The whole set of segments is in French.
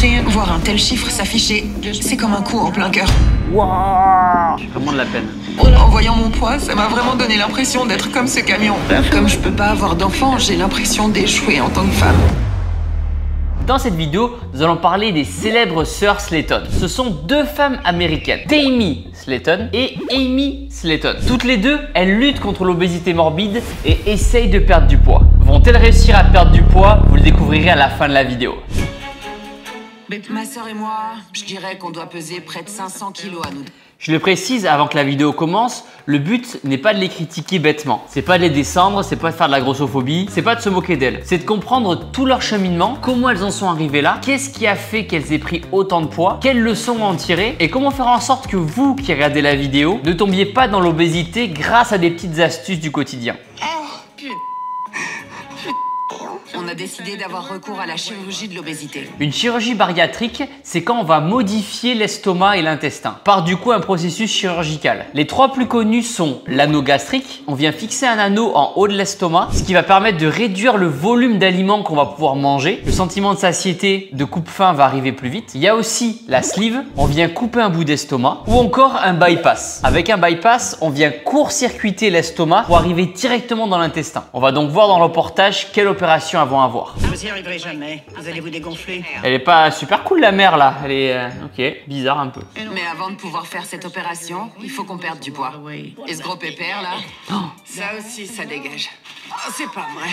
Voir un tel chiffre s'afficher, c'est comme un coup en plein cœur. Waouh, j'ai vraiment de la peine. En voyant mon poids, ça m'a vraiment donné l'impression d'être comme ce camion. Comme je peux pas avoir d'enfant, j'ai l'impression d'échouer en tant que femme. Dans cette vidéo, nous allons parler des célèbres sœurs Slayton. Ce sont deux femmes américaines, Tammy Slayton et Amy Slayton. Toutes les deux, elles luttent contre l'obésité morbide et essayent de perdre du poids. Vont-elles réussir à perdre du poids? Vous le découvrirez à la fin de la vidéo. Ma sœur et moi, je dirais qu'on doit peser près de 500 kilos à nous. Je le précise avant que la vidéo commence, le but n'est pas de les critiquer bêtement. C'est pas de les descendre, c'est pas de faire de la grossophobie, c'est pas de se moquer d'elles. C'est de comprendre tout leur cheminement, comment elles en sont arrivées là, qu'est-ce qui a fait qu'elles aient pris autant de poids, quelles leçons en tirer et comment faire en sorte que vous qui regardez la vidéo ne tombiez pas dans l'obésité grâce à des petites astuces du quotidien. On a décidé d'avoir recours à la chirurgie de l'obésité. Une chirurgie bariatrique, c'est quand on va modifier l'estomac et l'intestin par du coup un processus chirurgical. Les trois plus connus sont l'anneau gastrique. On vient fixer un anneau en haut de l'estomac, ce qui va permettre de réduire le volume d'aliments qu'on va pouvoir manger. Le sentiment de satiété, de coupe-faim va arriver plus vite. Il y a aussi la sleeve. On vient couper un bout d'estomac ou encore un bypass. Avec un bypass, on vient court-circuiter l'estomac pour arriver directement dans l'intestin. On va donc voir dans le reportage quelle opération elles vont avoir. Vous y arriverez jamais. Vous allez vous dégonfler. Elle est pas super cool la mère là. Elle est ok, bizarre un peu. Mais avant de pouvoir faire cette opération, il faut qu'on perde du poids. Et ce gros pépère là, ça aussi ça dégage. Oh, c'est pas vrai.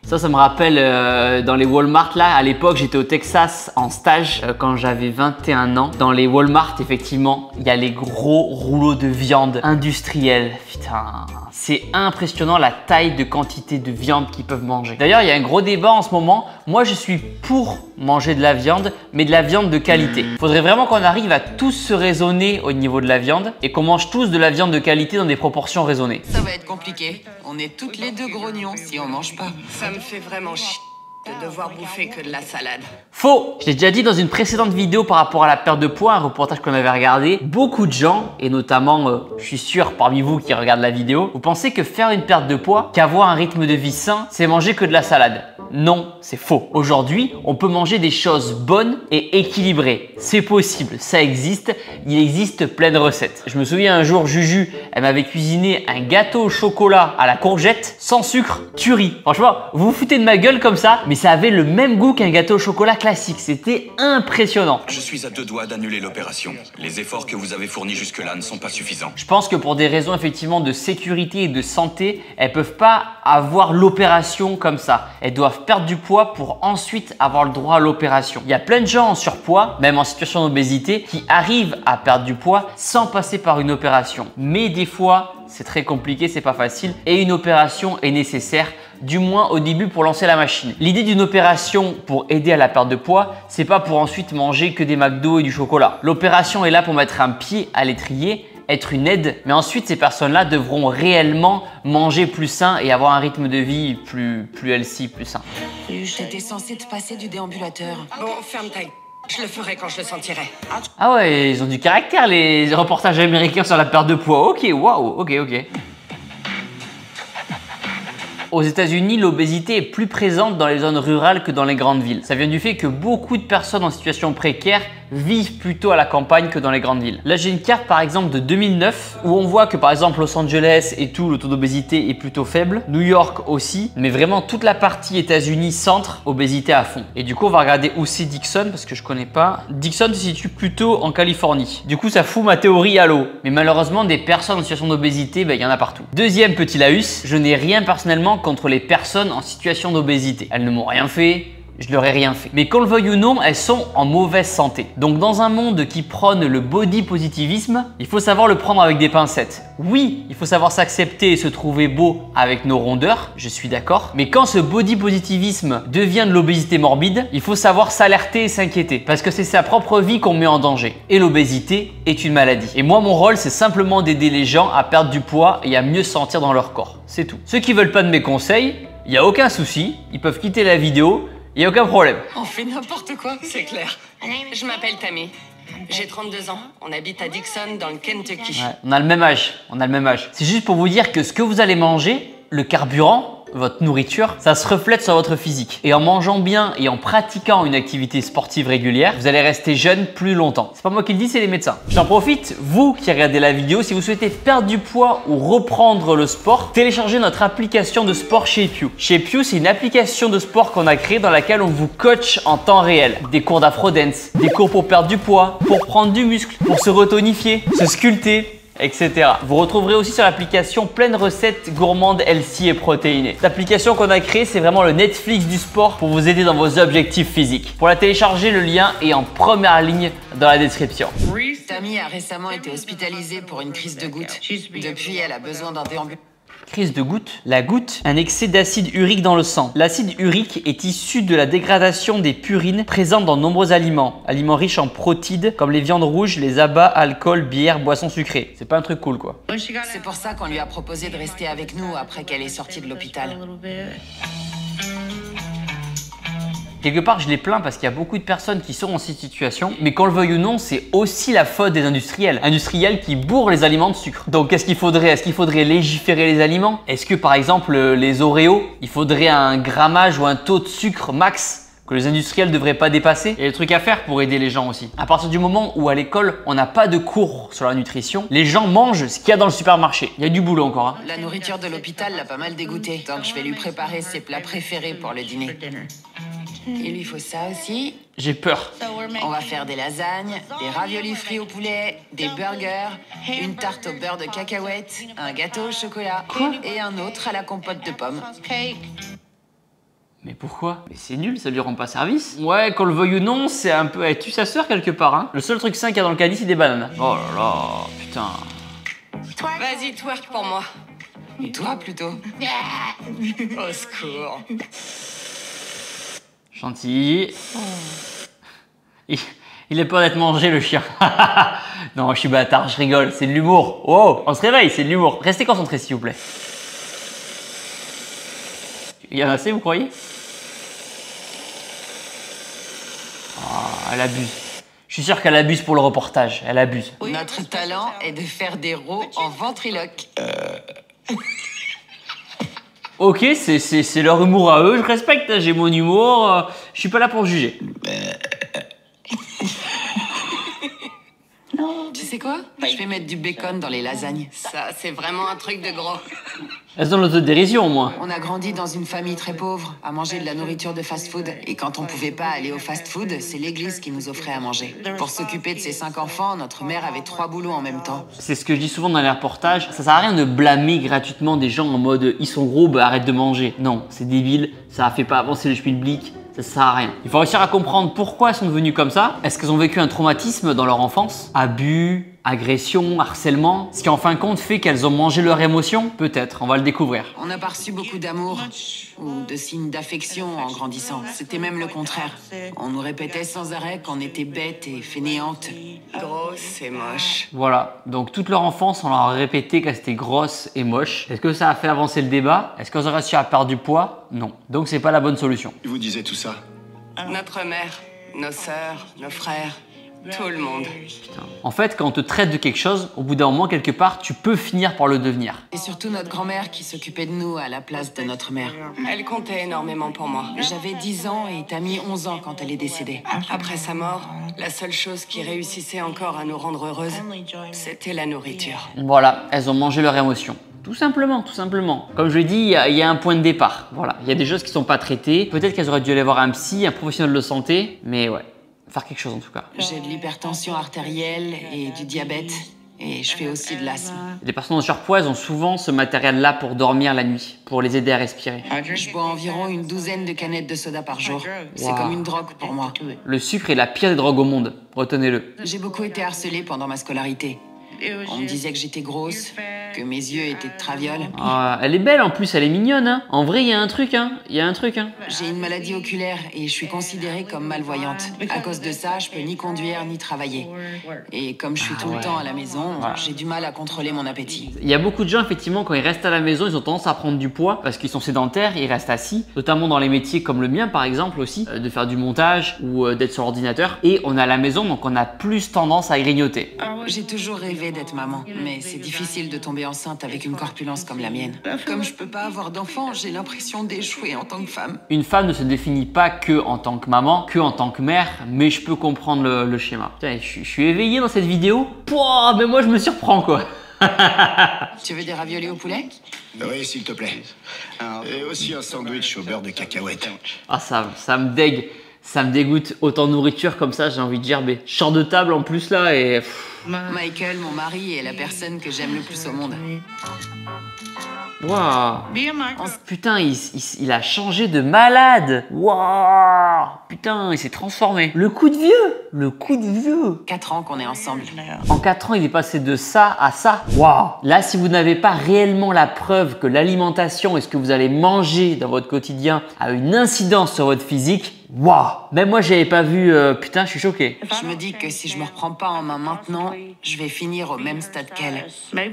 Ça me rappelle dans les Walmart là, à l'époque j'étais au Texas en stage quand j'avais 21 ans. Dans les Walmart effectivement, il y a les gros rouleaux de viande industrielle. Putain, c'est impressionnant la taille de quantité de viande qu'ils peuvent manger. D'ailleurs, il y a un gros débat en ce moment. Moi, je suis pour manger de la viande, mais de la viande de qualité. Il faudrait vraiment qu'on arrive à tous se raisonner au niveau de la viande et qu'on mange tous de la viande de qualité dans des proportions raisonnées. Ça va être compliqué. On est toutes les deux grognons si on mange pas. Ça me fait vraiment chier de devoir bouffer que de la salade. Faux! Je l'ai déjà dit dans une précédente vidéo par rapport à la perte de poids, un reportage qu'on avait regardé. Beaucoup de gens, et notamment je suis sûr parmi vous qui regardent la vidéo, vous pensez que faire une perte de poids, qu'avoir un rythme de vie sain, c'est manger que de la salade. Non, c'est faux. Aujourd'hui, on peut manger des choses bonnes et équilibrées. C'est possible, ça existe. Il existe plein de recettes. Je me souviens un jour, Juju, elle m'avait cuisiné un gâteau au chocolat à la courgette, sans sucre, tuerie. Franchement, vous vous foutez de ma gueule comme ça, mais ça avait le même goût qu'un gâteau au chocolat classique. C'était impressionnant. Je suis à 2 doigts d'annuler l'opération. Les efforts que vous avez fournis jusque-là ne sont pas suffisants. Je pense que pour des raisons effectivement de sécurité et de santé, elles peuvent pas avoir l'opération comme ça. Elles doivent perdre du poids pour ensuite avoir le droit à l'opération. Il y a plein de gens en surpoids, même en situation d'obésité, qui arrivent à perdre du poids sans passer par une opération. Mais des fois, c'est très compliqué, c'est pas facile et une opération est nécessaire, du moins au début pour lancer la machine. L'idée d'une opération pour aider à la perte de poids, c'est pas pour ensuite manger que des McDo et du chocolat. L'opération est là pour mettre un pied à l'étrier, être une aide, mais ensuite ces personnes-là devront réellement manger plus sain et avoir un rythme de vie plus healthy, plus sain. J'étais censée te passer du déambulateur. Bon, ferme ta gueule. Je le ferai quand je le sentirai. Ah ouais, ils ont du caractère les reportages américains sur la perte de poids. Ok, waouh, ok. Aux États-Unis, l'obésité est plus présente dans les zones rurales que dans les grandes villes. Ça vient du fait que beaucoup de personnes en situation précaire vivent plutôt à la campagne que dans les grandes villes. Là, j'ai une carte par exemple de 2009 où on voit que par exemple Los Angeles et tout, le taux d'obésité est plutôt faible. New York aussi, mais vraiment toute la partie États-Unis centre, obésité à fond. Et du coup, on va regarder où c'est Dixon parce que je connais pas. Dixon se situe plutôt en Californie. Du coup, ça fout ma théorie à l'eau. Mais malheureusement, des personnes en situation d'obésité, il y en a partout. Deuxième petit laus, je n'ai rien personnellement contre les personnes en situation d'obésité. Elles ne m'ont rien fait. Je leur ai rien fait. Mais qu'on le veuille ou non, elles sont en mauvaise santé. Donc dans un monde qui prône le body positivisme, il faut savoir le prendre avec des pincettes. Oui, il faut savoir s'accepter et se trouver beau avec nos rondeurs, je suis d'accord. Mais quand ce body positivisme devient de l'obésité morbide, il faut savoir s'alerter et s'inquiéter. Parce que c'est sa propre vie qu'on met en danger. Et l'obésité est une maladie. Et moi, mon rôle, c'est simplement d'aider les gens à perdre du poids et à mieux se sentir dans leur corps. C'est tout. Ceux qui veulent pas de mes conseils, il n'y a aucun souci, ils peuvent quitter la vidéo. Il n'y a aucun problème. On fait n'importe quoi. C'est clair. Je m'appelle Tammy. J'ai 32 ans. On habite à Dixon dans le Kentucky. Ouais, on a le même âge. C'est juste pour vous dire que ce que vous allez manger, le carburant, votre nourriture, ça se reflète sur votre physique. Et en mangeant bien et en pratiquant une activité sportive régulière, vous allez rester jeune plus longtemps. C'est pas moi qui le dis, c'est les médecins. J'en profite, vous qui regardez la vidéo, si vous souhaitez perdre du poids ou reprendre le sport, téléchargez notre application de sport Shape You. Shape You, c'est une application de sport qu'on a créée dans laquelle on vous coach en temps réel. Des cours d'afro-dance, des cours pour perdre du poids, pour prendre du muscle, pour se retonifier, se sculpter, etc. Vous retrouverez aussi sur l'application plein de recettes gourmandes, healthy et protéinées. L'application qu'on a créée, c'est vraiment le Netflix du sport pour vous aider dans vos objectifs physiques. Pour la télécharger, le lien est en première ligne dans la description. Tammy a récemment été hospitalisée pour une crise de goutte. Depuis, elle a besoin d'un déambulateur. Crise de goutte. La goutte, un excès d'acide urique dans le sang. L'acide urique est issu de la dégradation des purines présentes dans de nombreux aliments. Aliments riches en protides comme les viandes rouges, les abats, alcool, bière, boissons sucrées. C'est pas un truc cool quoi. C'est pour ça qu'on lui a proposé de rester avec nous après qu'elle est sortie de l'hôpital. Quelque part, je les plains parce qu'il y a beaucoup de personnes qui sont dans cette situation, mais qu'on le veuille ou non, c'est aussi la faute des industriels. Industriels qui bourrent les aliments de sucre. Donc, qu'est-ce qu'il faudrait? Est-ce qu'il faudrait légiférer les aliments? Est-ce que, par exemple, les Oreos, il faudrait un grammage ou un taux de sucre max que les industriels ne devraient pas dépasser? Il y a des trucs à faire pour aider les gens aussi. À partir du moment où à l'école, on n'a pas de cours sur la nutrition, les gens mangent ce qu'il y a dans le supermarché. Il y a du boulot encore. Hein. La nourriture de l'hôpital l'a pas mal dégoûté, donc je vais lui préparer ses plats préférés pour le dîner. Il lui faut ça aussi. J'ai peur. On va faire des lasagnes, des raviolis frits au poulet, des burgers, une tarte au beurre de cacahuètes, un gâteau au chocolat et un autre à la compote de pommes. Mais pourquoi? Mais c'est nul, ça lui rend pas service. Ouais, qu'on le veuille ou non, c'est un peu... Elle tue sa sœur quelque part, hein. Le seul truc sain qu'il y a dans le caddie, c'est des bananes. Oh là là, putain. Vas-y, twerk pour moi. Et toi, plutôt? Au secours. Gentil. Il a peur d'être mangé, le chien. Non, je suis bâtard, je rigole, c'est de l'humour. Oh, on se réveille, c'est de l'humour. Restez concentrés, s'il vous plaît. Il y en a assez, vous croyez? Oh, elle abuse. Je suis sûr qu'elle abuse pour le reportage. Elle abuse. Notre talent est de faire des rots en ventriloque. Ok, c'est leur humour à eux. Je respecte, j'ai mon humour. Je suis pas là pour juger. Tu sais quoi? Je vais mettre du bacon dans les lasagnes. Ça, c'est vraiment un truc de gros. Elles ont l'autodérision au moins. On a grandi dans une famille très pauvre, à manger de la nourriture de fast-food. Et quand on pouvait pas aller au fast-food, c'est l'église qui nous offrait à manger. Pour s'occuper de ses 5 enfants, notre mère avait 3 boulots en même temps. C'est ce que je dis souvent dans les reportages. Ça sert à rien de blâmer gratuitement des gens en mode ils sont gros, bah arrête de manger. Non, c'est débile, ça fait pas avancer le schmilblick. Ça sert à rien. Il faut réussir à comprendre pourquoi elles sont devenues comme ça. Est-ce qu'elles ont vécu un traumatisme dans leur enfance? Abus, agression, harcèlement? Ce qui en fin de compte fait qu'elles ont mangé leurs émotions? Peut-être, on va le découvrir. On n'a pas reçu beaucoup d'amour ou de signes d'affection en grandissant. C'était même le contraire. On nous répétait sans arrêt qu'on était bêtes et fainéantes. Grosse et moche. Voilà, donc toute leur enfance, on leur a répété qu'elles étaient grosses et moches. Est-ce que ça a fait avancer le débat? Est-ce qu'elles ont réussi à perdre du poids? Non. Donc c'est pas la bonne solution. Il vous disait tout ça? Notre mère, nos sœurs, nos frères, tout le monde. Putain. En fait, quand on te traite de quelque chose, au bout d'un moment, quelque part, tu peux finir par le devenir. Et surtout notre grand-mère qui s'occupait de nous à la place de notre mère. Elle comptait énormément pour moi. J'avais 10 ans et Tammy 11 ans quand elle est décédée. Après sa mort, la seule chose qui réussissait encore à nous rendre heureuses, c'était la nourriture. Voilà, elles ont mangé leurs émotions. Tout simplement, tout simplement. Comme je l'ai dit, il y a un point de départ. Voilà, il y a des choses qui ne sont pas traitées. Peut-être qu'elles auraient dû aller voir un psy, un professionnel de santé, mais ouais, faire quelque chose en tout cas. J'ai de l'hypertension artérielle et du diabète. Et je fais aussi de l'asthme. Les personnes en surpoids, elles ont souvent ce matériel-là pour dormir la nuit, pour les aider à respirer. Je bois environ une douzaine de canettes de soda par jour. C'est comme une drogue pour moi. Le sucre est la pire des drogues au monde, retenez-le. J'ai beaucoup été harcelée pendant ma scolarité. On me disait que j'étais grosse, que mes yeux étaient de traviole. Ah, elle est belle en plus, elle est mignonne. Hein. En vrai, il y a un truc. Hein. Il y a un truc. Hein. J'ai une maladie oculaire et je suis considérée comme malvoyante. À cause de ça, je peux ni conduire ni travailler. Et comme je suis tout le temps à la maison, j'ai du mal à contrôler mon appétit. Il y a beaucoup de gens, effectivement, quand ils restent à la maison, ils ont tendance à prendre du poids parce qu'ils sont sédentaires, ils restent assis, notamment dans les métiers comme le mien, par exemple, aussi, de faire du montage ou d'être sur l'ordinateur. Et on est à la maison, donc on a plus tendance à grignoter. J'ai toujours rêvé d'être maman, mais c'est difficile de tomber tomber enceinte avec une corpulence comme la mienne. Comme je peux pas avoir d'enfant, j'ai l'impression d'échouer en tant que femme. Une femme ne se définit pas que en tant que maman, que en tant que mère, mais je peux comprendre le schéma. Putain, je suis éveillé dans cette vidéo. Pouah, mais moi je me surprends quoi. Tu veux des raviolis au poulet? Oui, s'il te plaît. Et aussi un sandwich au beurre de cacahuète. Ah ça me dégue, ça me dégoûte. Autant de nourriture comme ça, j'ai envie de gerber. Je sors de table en plus là et... Michael, mon mari, est la personne que j'aime le plus au monde. Waouh. Putain, il a changé de malade. Waouh. Putain, il s'est transformé. Le coup de vieux. Le coup de vieux. 4 ans qu'on est ensemble. En 4 ans, il est passé de ça à ça. Waouh. Là, si vous n'avez pas réellement la preuve que l'alimentation et ce que vous allez manger dans votre quotidien a une incidence sur votre physique, waouh. Même moi, j'avais pas vu. Putain, je suis choqué. Je me dis que si je me reprends pas en main maintenant, je vais finir au même stade qu'elle.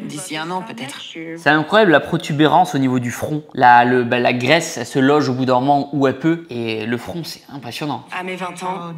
D'ici 1 an, peut-être. C'est incroyable la protubérance au niveau du front. La graisse, elle se loge au bout d'un moment où elle peut. Et le front, c'est impressionnant. À mes 20 ans,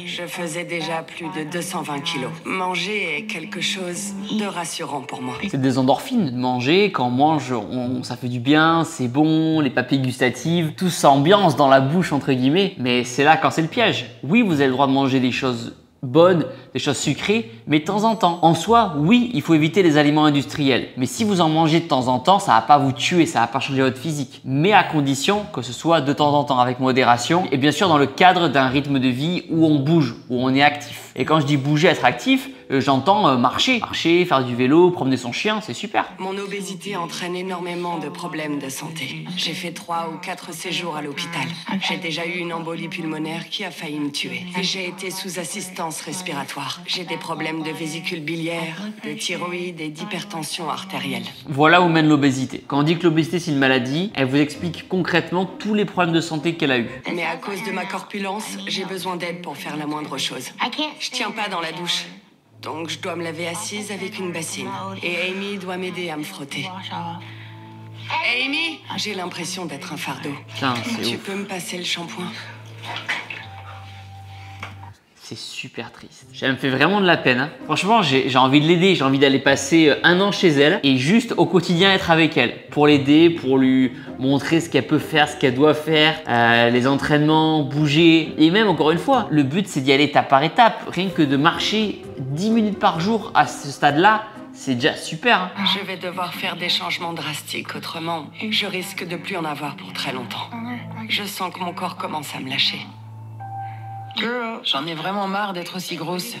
je faisais déjà plus de 220 kilos. Manger est quelque chose de rassurant pour moi. C'est des endorphines de manger. Quand on mange, ça fait du bien, c'est bon, les papilles gustatives, tout s'ambiance dans la bouche entre guillemets. Mais c'est là quand c'est le piège. Oui, vous avez le droit de manger des choses bonnes, des choses sucrées, mais de temps en temps. En soi, oui, il faut éviter les aliments industriels. Mais si vous en mangez de temps en temps, ça va pas vous tuer, ça va pas changer votre physique. Mais à condition que ce soit de temps en temps avec modération et bien sûr dans le cadre d'un rythme de vie où on bouge, où on est actif. Et quand je dis bouger, être actif, j'entends marcher. Marcher, faire du vélo, promener son chien, c'est super. Mon obésité entraîne énormément de problèmes de santé. J'ai fait 3 ou 4 séjours à l'hôpital. J'ai déjà eu une embolie pulmonaire qui a failli me tuer. J'ai été sous assistance respiratoire. J'ai des problèmes de vésicule biliaire, de thyroïde et d'hypertension artérielle. Voilà où mène l'obésité. Quand on dit que l'obésité c'est une maladie, elle vous explique concrètement tous les problèmes de santé qu'elle a eu. Mais à cause de ma corpulence, j'ai besoin d'aide pour faire la moindre chose. Je tiens pas dans la douche. Donc je dois me laver assise avec une bassine. Et Amy doit m'aider à me frotter. Amy, j'ai l'impression d'être un fardeau. Putain, c'est Tu ouf. peux me passer le shampoing? C'est super triste. Ça me fait vraiment de la peine. Hein. Franchement, j'ai envie de l'aider. J'ai envie d'aller passer 1 an chez elle et juste au quotidien être avec elle. Pour l'aider, pour lui montrer ce qu'elle peut faire, ce qu'elle doit faire, les entraînements, bouger. Et même, encore une fois, le but c'est d'y aller étape par étape. Rien que de marcher 10 minutes par jour à ce stade-là, c'est déjà super. Hein. Je vais devoir faire des changements drastiques, autrement, je risque de plus en avoir pour très longtemps. Je sens que mon corps commence à me lâcher. J'en ai vraiment marre d'être aussi grosse.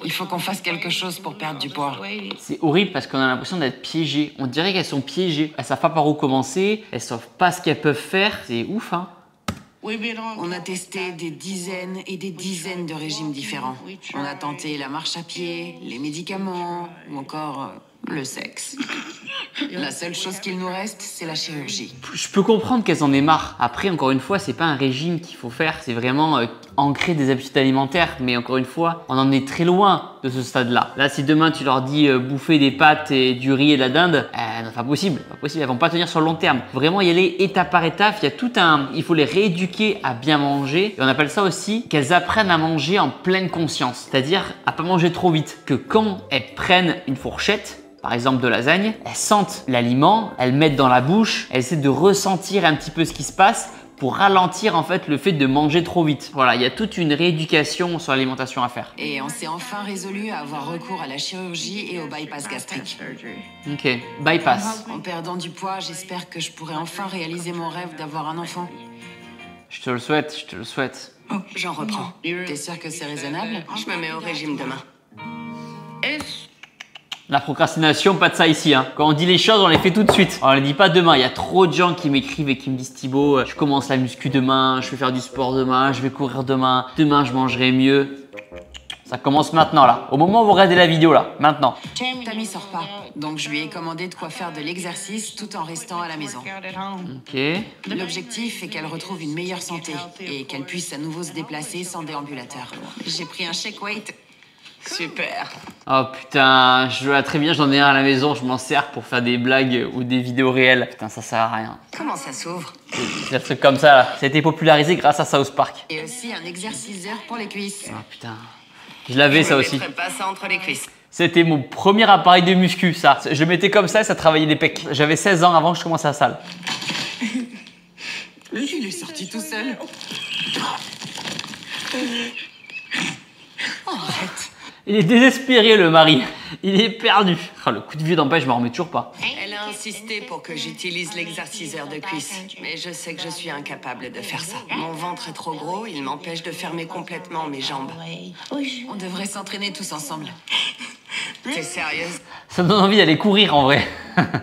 Il faut qu'on fasse quelque chose pour perdre du poids. C'est horrible parce qu'on a l'impression d'être piégées. On dirait qu'elles sont piégées. Elles savent pas par où commencer. Elles savent pas ce qu'elles peuvent faire. C'est ouf, hein. On a testé des dizaines et des dizaines de régimes différents. On a tenté la marche à pied, les médicaments ou encore le sexe. La seule chose qu'il nous reste, c'est la chirurgie. Je peux comprendre qu'elles en aient marre. Après, encore une fois, c'est pas un régime qu'il faut faire. C'est vraiment ancrer des habitudes alimentaires. Mais encore une fois, on en est très loin de ce stade-là. Là, si demain tu leur dis bouffer des pâtes et du riz et de la dinde, non, pas possible. Pas possible. Elles vont pas tenir sur le long terme. Vraiment y aller étape par étape. Il y a tout il faut les rééduquer à bien manger. Et on appelle ça aussi qu'elles apprennent à manger en pleine conscience. C'est-à-dire à pas manger trop vite. Que quand elles prennent une fourchette, par exemple de lasagne, elles sentent l'aliment, elles le mettent dans la bouche, elles essaient de ressentir un petit peu ce qui se passe pour ralentir en fait le fait de manger trop vite. Voilà, il y a toute une rééducation sur l'alimentation à faire. Et on s'est enfin résolu à avoir recours à la chirurgie et au bypass gastrique. Ok, bypass. En perdant du poids, j'espère que je pourrai enfin réaliser mon rêve d'avoir un enfant. Je te le souhaite, je te le souhaite. J'en reprends. T'es sûr que c'est raisonnable? Je me mets au régime demain. La procrastination, pas de ça ici. Hein. Quand on dit les choses, on les fait tout de suite. On les dit pas demain. Il y a trop de gens qui m'écrivent et qui me disent Thibaut, je commence la muscu demain, je vais faire du sport demain, je vais courir demain, demain je mangerai mieux. Ça commence maintenant là. Au moment où vous regardez la vidéo là, maintenant. Tammy sort pas, donc je lui ai commandé de quoi faire de l'exercice tout en restant à la maison. Ok. L'objectif est qu'elle retrouve une meilleure santé et qu'elle puisse à nouveau se déplacer sans déambulateur. J'ai pris un shake weight. Super. Oh putain, je vois très bien, j'en ai un à la maison, je m'en sers pour faire des blagues ou des vidéos réelles. Putain, ça sert à rien. Comment ça s'ouvre? C'est un truc comme ça là. Ça a été popularisé grâce à South Park. Et aussi un exerciceur pour les cuisses. Oh putain. Je l'avais ça aussi. Je ne mettrai pas ça entre les cuisses. C'était mon premier appareil de muscu, ça. Je le mettais comme ça et ça travaillait les pecs. J'avais 16 ans avant que je commence à la salle. Il est sorti tout seul. Oh, arrête. Il est désespéré, le mari. Il est perdu. Oh, le coup de vieux d'empêche, je m'en remets toujours pas. Elle a insisté pour que j'utilise l'exerciceur de cuisse. Mais je sais que je suis incapable de faire ça. Mon ventre est trop gros, il m'empêche de fermer complètement mes jambes. On devrait s'entraîner tous ensemble. T'es sérieuse? Ça me donne envie d'aller courir en vrai.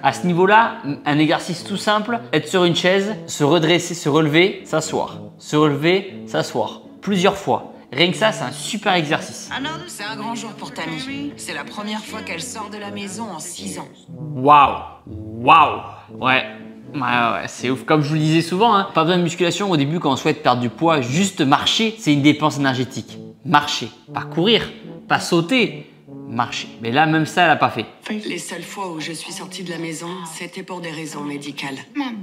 À ce niveau-là, un exercice tout simple, être sur une chaise, se redresser, se relever, s'asseoir. Se relever, s'asseoir. Plusieurs fois. Rien que ça, c'est un super exercice. C'est un grand jour pour Tammy. C'est la première fois qu'elle sort de la maison en 6 ans. Waouh! Waouh! Ouais. Ouais, c'est ouf. Comme je vous le disais souvent, hein, pas besoin de musculation au début quand on souhaite perdre du poids. Juste marcher, c'est une dépense énergétique. Marcher. Pas courir, pas sauter. Marcher. Mais là, même ça, elle n'a pas fait. Les seules fois où je suis sortie de la maison, c'était pour des raisons médicales.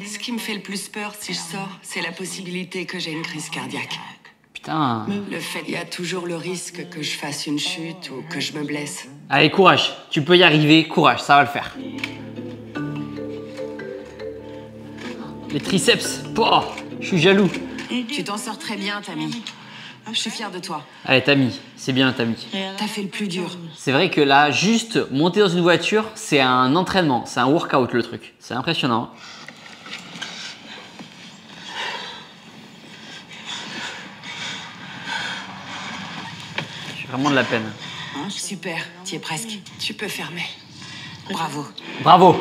Ce qui me fait le plus peur si je sors, c'est la possibilité que j'ai une crise cardiaque. Putain. Le fait, il y a toujours le risque que je fasse une chute ou que je me blesse. Allez, courage. Tu peux y arriver. Courage, ça va le faire. Les triceps. Oh, je suis jaloux. Tu t'en sors très bien, Tammy. Je suis fière de toi. Allez, Tammy. C'est bien, Tammy. T'as fait le plus dur. C'est vrai que là, juste monter dans une voiture, c'est un entraînement. C'est un workout, le truc. C'est impressionnant. J'ai vraiment de la peine. Super, t'y es presque. Tu peux fermer. Bravo. Bravo.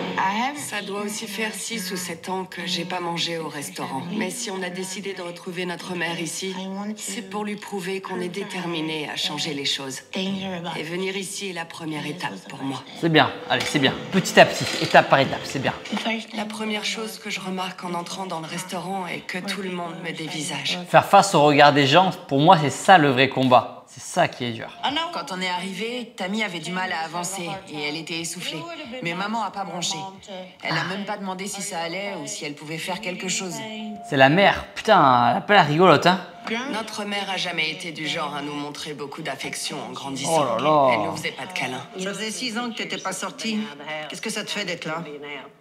Ça doit aussi faire 6 ou 7 ans que j'ai pas mangé au restaurant. Mais si on a décidé de retrouver notre mère ici, c'est pour lui prouver qu'on est déterminé à changer les choses. Et venir ici est la première étape pour moi. C'est bien. Allez, c'est bien. Petit à petit, étape par étape, c'est bien. La première chose que je remarque en entrant dans le restaurant est que tout le monde me dévisage. Faire face au regard des gens, pour moi, c'est ça le vrai combat. C'est ça qui est dur. Quand on est arrivé, Tammy avait du mal à avancer et elle était essoufflée. Mais maman a pas bronché. Elle a même pas demandé si ça allait ou si elle pouvait faire quelque chose. C'est la mère. Putain, elle a pas la rigolote, hein. Notre mère a jamais été du genre à nous montrer beaucoup d'affection en grandissant. Oh là là. Elle nous faisait pas de câlins. Ça faisait 6 ans que t'étais pas sortie. Qu'est-ce que ça te fait d'être là?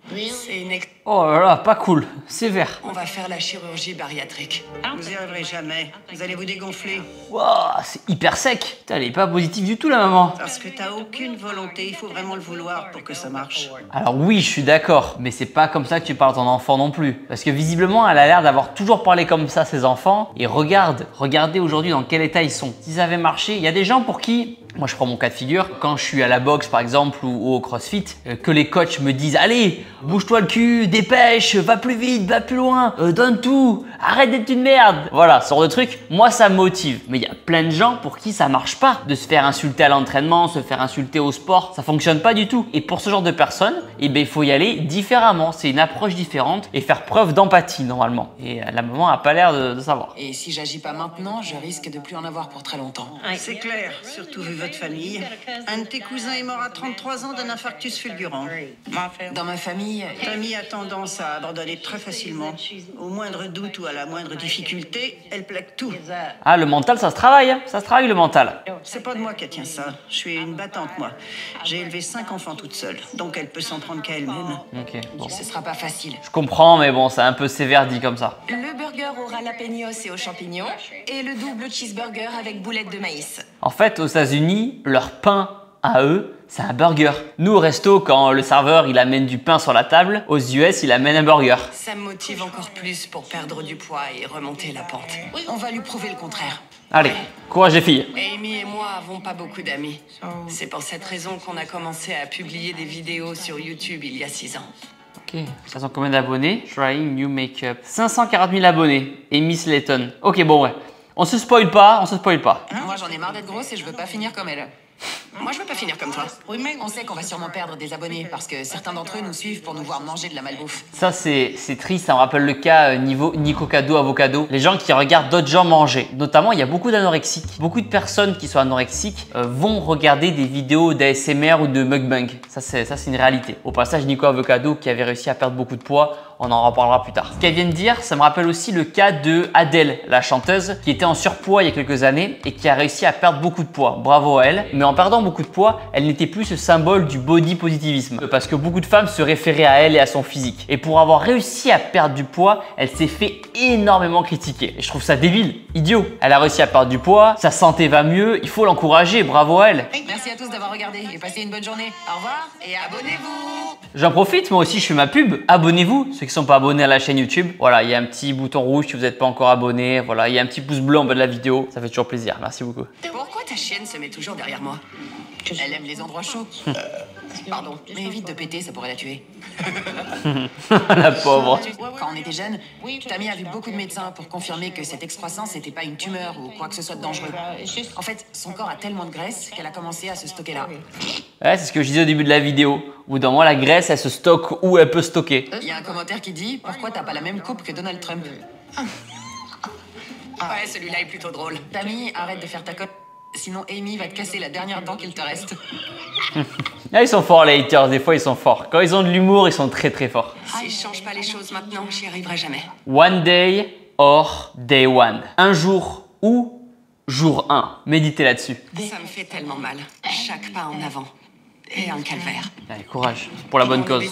C'est une Oh là là, pas cool. Sévère. On va faire la chirurgie bariatrique. Vous y arriverez jamais. Vous allez vous dégonfler. Wow, c'est hyper sec. Putain, elle est pas positive du tout, la maman. Parce que t'as aucune volonté. Il faut vraiment le vouloir pour que ça marche. Alors oui, je suis d'accord, mais c'est pas comme ça que tu parles à ton enfant non plus. Parce que visiblement, elle a l'air d'avoir toujours parlé comme ça à ses enfants. Et regardez aujourd'hui dans quel état ils sont. Si ça avait marché, il y a des gens pour qui, moi je prends mon cas de figure, quand je suis à la boxe par exemple ou au crossfit, que les coachs me disent « Allez, bouge-toi le cul, dépêche, va plus vite, va plus loin, donne tout, arrête d'être une merde !» Voilà, ce genre de truc, moi ça me motive. Mais il y a plein de gens pour qui ça marche pas. De se faire insulter à l'entraînement, se faire insulter au sport, ça fonctionne pas du tout. Et pour ce genre de personnes, eh ben, il faut y aller différemment. C'est une approche différente et faire preuve d'empathie normalement. Et la maman a pas l'air de savoir. Et si j'agis pas maintenant, je risque de plus en avoir pour très longtemps. C'est clair, surtout vu votre famille. Un de tes cousins est mort à 33 ans d'un infarctus fulgurant. Dans ma famille, Tammy a tendance à abandonner très facilement. Au moindre doute ou à la moindre difficulté, elle plaque tout. Ah, le mental, ça se travaille, hein. Ça se travaille le mental. C'est pas de moi qu'elle tient ça. Je suis une battante, moi. J'ai élevé 5 enfants toute seule, donc elle peut s'en prendre qu'à elle-même. Ok, bon. ce sera pas facile. Je comprends, mais bon, c'est un peu sévère dit comme ça. Le burger au jalapenos et aux champignons et le double cheeseburger avec boulettes de maïs. En fait, aux États-Unis, leur pain à eux, c'est un burger. Nous, au resto, quand le serveur il amène du pain sur la table, aux US, il amène un burger. Ça me motive encore plus pour perdre du poids et remonter la pente. On va lui prouver le contraire. Allez, courage les filles. Amy et moi avons pas beaucoup d'amis. C'est pour cette raison qu'on a commencé à publier des vidéos sur YouTube il y a 6 ans. Ok, 500 combien d'abonnés? Trying new makeup. 540 000 abonnés. Amy Slayton. Ok, bon, ouais. On se spoil pas, on se spoil pas. Moi, j'en ai marre d'être grosse et je veux pas finir comme elle. Moi, je veux pas finir comme toi. On sait qu'on va sûrement perdre des abonnés parce que certains d'entre eux nous suivent pour nous voir manger de la malbouffe. Ça, c'est triste. Ça me rappelle le cas niveau Nico Cado, Avocado. Les gens qui regardent d'autres gens manger. Notamment, il y a beaucoup d'anorexiques. Beaucoup de personnes qui sont anorexiques vont regarder des vidéos d'ASMR ou de mukbang. Ça, c'est une réalité. Au passage, Nico Avocado qui avait réussi à perdre beaucoup de poids, on en reparlera plus tard. Ce qu'elle vient de dire, ça me rappelle aussi le cas de Adele, la chanteuse, qui était en surpoids il y a quelques années et qui a réussi à perdre beaucoup de poids. Bravo à elle. Mais en perdant perdant beaucoup de poids, elle n'était plus ce symbole du body positivisme parce que beaucoup de femmes se référaient à elle et à son physique. Et pour avoir réussi à perdre du poids, elle s'est fait énormément critiquer. Et je trouve ça débile, idiot. Elle a réussi à perdre du poids, sa santé va mieux, il faut l'encourager, bravo à elle. Merci à tous d'avoir regardé et passez une bonne journée. Au revoir et abonnez-vous. J'en profite, moi aussi je fais ma pub. Abonnez-vous, ceux qui ne sont pas abonnés à la chaîne YouTube. Voilà, il y a un petit bouton rouge si vous n'êtes pas encore abonné. Voilà, il y a un petit pouce bleu en bas de la vidéo. Ça fait toujours plaisir. Merci beaucoup. Pourquoi ta chienne se met toujours derrière moi? Elle aime les endroits chauds. Pardon, mais évite de péter, ça pourrait la tuer. La pauvre. Quand on était jeune, Tammy a vu beaucoup de médecins pour confirmer que cette excroissance n'était pas une tumeur ou quoi que ce soit de dangereux. En fait, son corps a tellement de graisse qu'elle a commencé à se stocker là. Ouais, c'est ce que je disais au début de la vidéo. Au bout d'un moment, la graisse, elle se stocke où elle peut stocker. Il y a un commentaire qui dit « Pourquoi t'as pas la même coupe que Donald Trump ?» Ouais, celui-là est plutôt drôle. Tammy, arrête de faire ta colle. Sinon, Amy va te casser la dernière dent qu'il te reste. Là, ils sont forts, les haters. Des fois, ils sont forts. Quand ils ont de l'humour, ils sont très très forts. Si je change pas les choses maintenant, j'y arriverai jamais. One day or day one. Un jour ou jour 1. Méditez là-dessus. Ça me fait tellement mal. Chaque pas en avant. Et un calvaire. Allez, courage. Pour la bonne cause.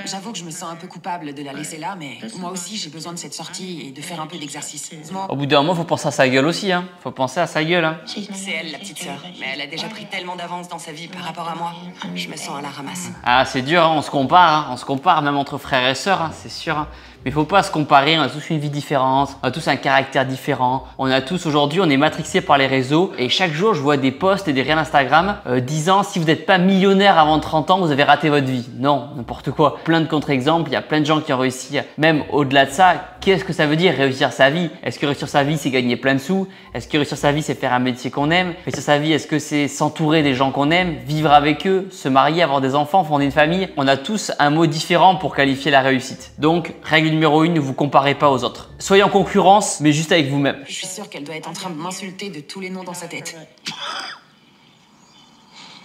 J'avoue que je me sens un peu coupable de la laisser là, mais moi aussi, j'ai besoin de cette sortie et de faire un peu d'exercice. Au bout d'un moment, faut penser à sa gueule aussi. Hein. Faut penser à sa gueule. Hein. C'est elle, la petite sœur. Mais elle a déjà pris tellement d'avance dans sa vie par rapport à moi. Je me sens à la ramasse. Ah, c'est dur, hein. On se compare. Hein. On se compare même entre frères et sœurs, hein. C'est sûr. Hein. Mais il faut pas se comparer, on a tous une vie différente, on a tous un caractère différent. On a tous aujourd'hui, on est matrixés par les réseaux et chaque jour je vois des posts et des réels Instagram disant si vous n'êtes pas millionnaire avant 30 ans, vous avez raté votre vie. Non, n'importe quoi. Plein de contre-exemples, il y a plein de gens qui ont réussi. Même au-delà de ça, qu'est-ce que ça veut dire réussir sa vie? Est-ce que réussir sa vie c'est gagner plein de sous? Est-ce que réussir sa vie c'est faire un métier qu'on aime? Réussir sa vie, est-ce que c'est s'entourer des gens qu'on aime, vivre avec eux, se marier, avoir des enfants, fonder une famille? On a tous un mot différent pour qualifier la réussite. Donc, règle numéro 1, ne vous comparez pas aux autres. Soyez en concurrence, mais juste avec vous-même. Je suis sûre qu'elle doit être en train de m'insulter de tous les noms dans sa tête.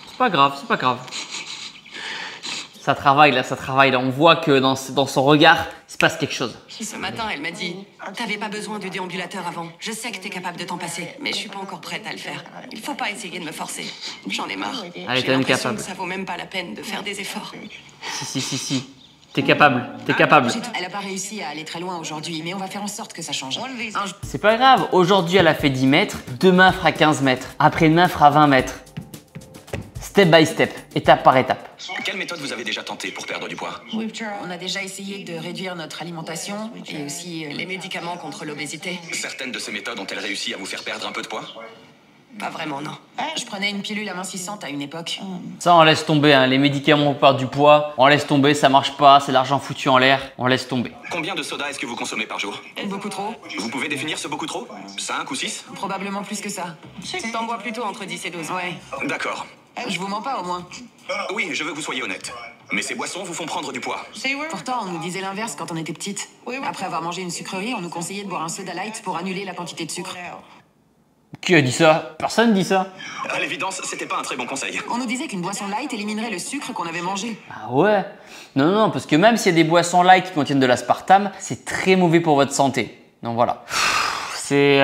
C'est pas grave, c'est pas grave. Ça travaille là, ça travaille là. On voit que dans son regard, il se passe quelque chose. Ce matin, elle m'a dit « T'avais pas besoin de déambulateur avant. Je sais que t'es capable de t'en passer, mais je suis pas encore prête à le faire. Il faut pas essayer de me forcer. J'en ai marre. Allez, J'ai t'es même l'impression capable. que ça vaut même pas la peine de faire des efforts. Si. T'es capable, t'es capable. Elle a pas réussi à aller très loin aujourd'hui, mais on va faire en sorte que ça change. C'est pas grave. Aujourd'hui, elle a fait 10 mètres. Demain, elle fera 15 mètres. Après-demain, elle fera 20 mètres. Step by step, étape par étape. Quelle méthode vous avez déjà tenté pour perdre du poids? On a déjà essayé de réduire notre alimentation et aussi Les médicaments contre l'obésité? Certaines de ces méthodes ont-elles réussi à vous faire perdre un peu de poids? Pas vraiment, non. Je prenais une pilule amincissante à une époque. Ça, on laisse tomber. Hein. Les médicaments pour perdre du poids, on laisse tomber. Ça marche pas. C'est de l'argent foutu en l'air. On laisse tomber. Combien de soda est-ce que vous consommez par jour? Beaucoup trop. Vous pouvez définir ce beaucoup trop? 5 ou 6? Probablement plus que ça. T'en bois plutôt entre 10 et 12. Ouais. D'accord. Je vous mens pas au moins. Oui, je veux que vous soyez honnête. Mais ces boissons vous font prendre du poids. Pourtant, on nous disait l'inverse quand on était petite. Après avoir mangé une sucrerie, on nous conseillait de boire un soda light pour annuler la quantité de sucre. Qui a dit ça? Personne dit ça. À l'évidence, c'était pas un très bon conseil. On nous disait qu'une boisson light éliminerait le sucre qu'on avait mangé. Ah ouais? Non, parce que même s'il y a des boissons light qui contiennent de l'aspartame, c'est très mauvais pour votre santé. Donc voilà. C'est...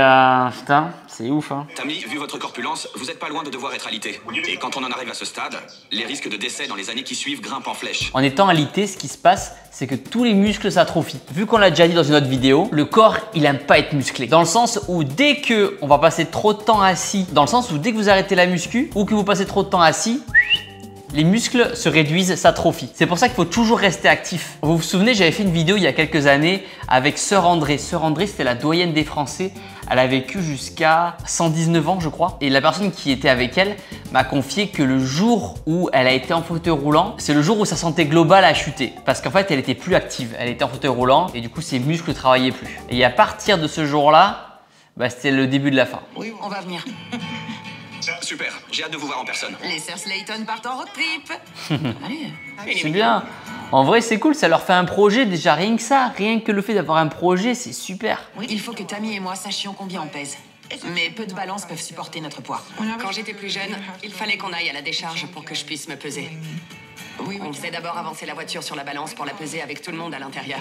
putain, c'est ouf, hein. Tammy, vu votre corpulence, vous êtes pas loin de devoir être alité. Et quand on en arrive à ce stade, les risques de décès dans les années qui suivent grimpent en flèche. En étant alité, ce qui se passe, c'est que tous les muscles s'atrophient. Vu qu'on l'a déjà dit dans une autre vidéo, le corps, il aime pas être musclé. Dans le sens où dès que on va passer trop de temps assis, dans le sens où dès que vous arrêtez la muscu ou que vous passez trop de temps assis, les muscles se réduisent, s'atrophient. C'est pour ça qu'il faut toujours rester actif. Vous vous souvenez, j'avais fait une vidéo il y a quelques années avec Sœur André. Sœur André, c'était la doyenne des Français. Elle a vécu jusqu'à 119 ans, je crois. Et la personne qui était avec elle m'a confié que le jour où elle a été en fauteuil roulant, c'est le jour où sa santé globale a chuté. Parce qu'en fait, elle était plus active. Elle était en fauteuil roulant et du coup, ses muscles ne travaillaient plus. Et à partir de ce jour-là, c'était le début de la fin. Oui, on va venir. Super, j'ai hâte de vous voir en personne. Les sœurs Slayton partent en road trip. Allez. C'est bien. En vrai, c'est cool, ça leur fait un projet. Déjà, rien que ça, rien que le fait d'avoir un projet, c'est super. Il faut que Tammy et moi sachions combien on pèse. Mais peu de balances peuvent supporter notre poids. Quand j'étais plus jeune, il fallait qu'on aille à la décharge pour que je puisse me peser. On faisait d'abord avancer la voiture sur la balance pour la peser avec tout le monde à l'intérieur.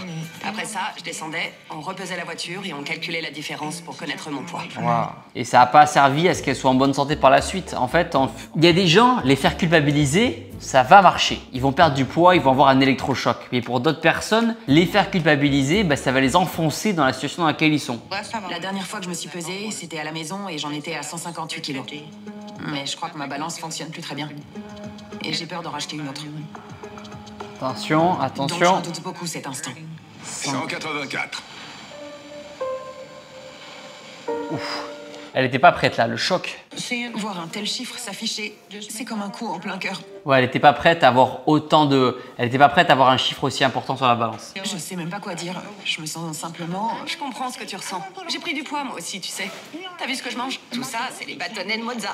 Après ça, je descendais, on repesait la voiture et on calculait la différence pour connaître mon poids. Wow. Et ça n'a pas servi à ce qu'elle soit en bonne santé par la suite. En fait, il y a des gens, les faire culpabiliser, ça va marcher. Ils vont perdre du poids, ils vont avoir un électrochoc. Mais pour d'autres personnes, les faire culpabiliser, ça va les enfoncer dans la situation dans laquelle ils sont. La dernière fois que je me suis pesée, c'était à la maison et j'en étais à 158 kilos. Mais je crois que ma balance fonctionne plus très bien. Et j'ai peur d'en racheter une autre. Attention, Donc attention. j'en doute beaucoup cet instant. 184. Elle n'était pas prête là, le choc. Voir un tel chiffre s'afficher, c'est comme un coup en plein cœur. Ouais, elle n'était pas prête à avoir autant de... Elle n'était pas prête à avoir un chiffre aussi important sur la balance. Je sais même pas quoi dire. Je me sens simplement... Je comprends ce que tu ressens. J'ai pris du poids moi aussi, tu sais. T'as vu ce que je mange? Tout ça, c'est les bâtonnets de mozza.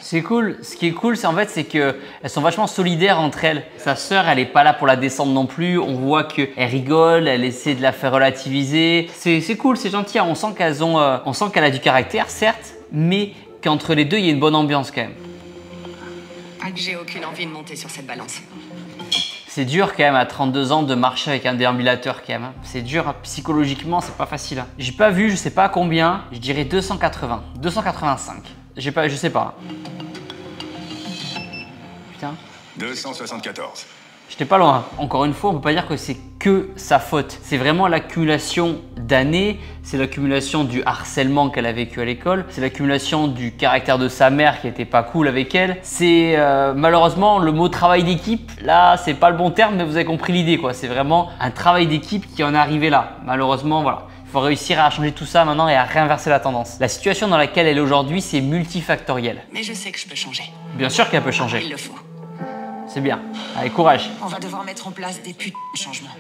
C'est cool. Ce qui est cool, c'est qu'elles sont vachement solidaires entre elles. Sa sœur, elle est pas là pour la descendre non plus. On voit qu'elle rigole, elle essaie de la faire relativiser. C'est cool, c'est gentil. On sent qu'elle a du caractère, certes, mais qu'entre les deux, il y a une bonne ambiance quand même. J'ai aucune envie de monter sur cette balance. C'est dur quand même à 32 ans de marcher avec un déambulateur quand même. C'est dur psychologiquement, c'est pas facile. J'ai pas vu, je sais pas à combien. Je dirais 280, 285. Je sais pas. Putain. 274. J'étais pas loin. Encore une fois, on peut pas dire que c'est que sa faute. C'est vraiment l'accumulation d'années, c'est l'accumulation du harcèlement qu'elle a vécu à l'école, c'est l'accumulation du caractère de sa mère qui était pas cool avec elle. C'est malheureusement le mot travail d'équipe. Là, c'est pas le bon terme, mais vous avez compris l'idée quoi. C'est vraiment un travail d'équipe qui en est arrivé là. Malheureusement, voilà. Il faut réussir à changer tout ça maintenant et à réinverser la tendance. La situation dans laquelle elle est aujourd'hui, c'est multifactoriel. Mais je sais que je peux changer. Bien sûr qu'elle peut changer. Il le faut. C'est bien. Allez, courage. On va devoir mettre en place des putains de changements.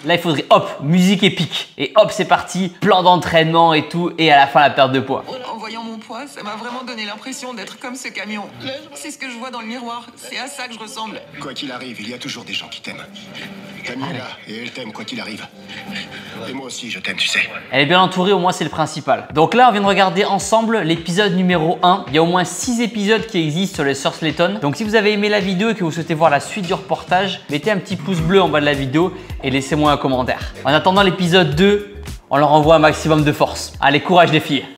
Là, il faudrait, hop, musique épique. Et hop, c'est parti, plan d'entraînement et tout. Et à la fin, la perte de poids. En voyant mon poids, ça m'a vraiment donné l'impression d'être comme ce camion. C'est ce que je vois dans le miroir. C'est à ça que je ressemble. Quoi qu'il arrive, il y a toujours des gens qui t'aiment. Camille est là et elle t'aime quoi qu'il arrive. Et moi aussi, je t'aime, tu sais. Elle est bien entourée, au moins c'est le principal. Donc là, on vient de regarder ensemble l'épisode numéro 1. Il y a au moins 6 épisodes qui existent sur les Sœurs Slayton. Donc si vous avez aimé la vidéo et que vous souhaitez voir la suite du reportage, mettez un petit pouce bleu en bas de la vidéo et laissez-moi un commentaire. En attendant l'épisode 2, on leur envoie un maximum de force. Allez, courage les filles!